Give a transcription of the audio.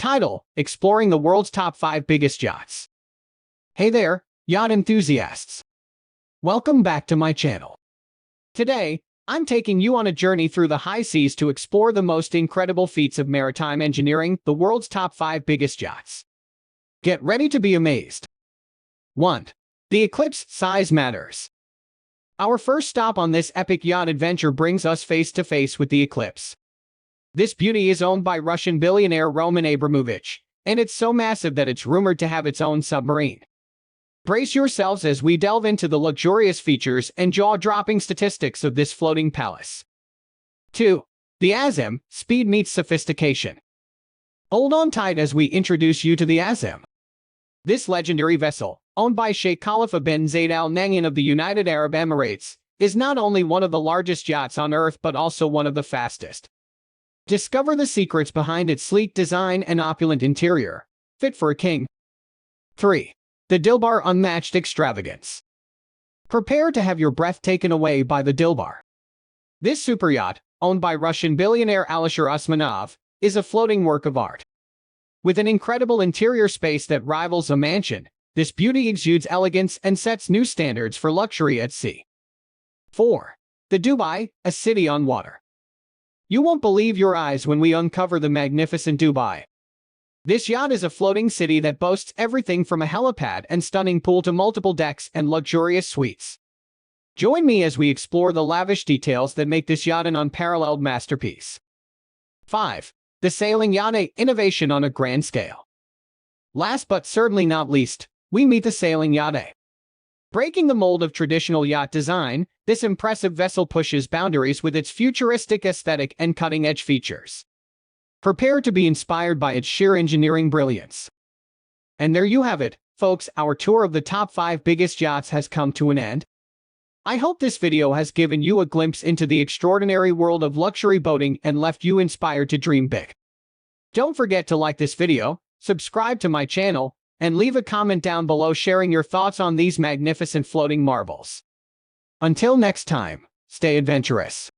Title: Exploring the World's Top 5 Biggest Yachts. Hey there, yacht enthusiasts. Welcome back to my channel. Today, I'm taking you on a journey through the high seas to explore the most incredible feats of maritime engineering, the world's top 5 biggest yachts. Get ready to be amazed. 1. The Eclipse: Size Matters. Our first stop on this epic yacht adventure brings us face to face with the Eclipse. This beauty is owned by Russian billionaire Roman Abramovich, and it's so massive that it's rumored to have its own submarine. Brace yourselves as we delve into the luxurious features and jaw-dropping statistics of this floating palace. 2. The Azim: Speed Meets Sophistication. Hold on tight as we introduce you to the Azim. This legendary vessel, owned by Sheikh Khalifa bin Zayed Al Nahyan of the United Arab Emirates, is not only one of the largest yachts on Earth but also one of the fastest. Discover the secrets behind its sleek design and opulent interior, fit for a king. 3. The Dilbar: Unmatched Extravagance. Prepare to have your breath taken away by the Dilbar. This superyacht, owned by Russian billionaire Alisher Usmanov, is a floating work of art. With an incredible interior space that rivals a mansion, this beauty exudes elegance and sets new standards for luxury at sea. 4. The Dubai: A City on Water. You won't believe your eyes when we uncover the magnificent Dubai. This yacht is a floating city that boasts everything from a helipad and stunning pool to multiple decks and luxurious suites. Join me as we explore the lavish details that make this yacht an unparalleled masterpiece. 5. The Sailing Yacht: Innovation on a Grand Scale. Last but certainly not least, we meet the Sailing Yacht. Breaking the mold of traditional yacht design, this impressive vessel pushes boundaries with its futuristic aesthetic and cutting-edge features. Prepare to be inspired by its sheer engineering brilliance. And there you have it, folks, our tour of the top 5 biggest yachts has come to an end. I hope this video has given you a glimpse into the extraordinary world of luxury boating and left you inspired to dream big. Don't forget to like this video, subscribe to my channel, and leave a comment down below sharing your thoughts on these magnificent floating marvels. Until next time, stay adventurous.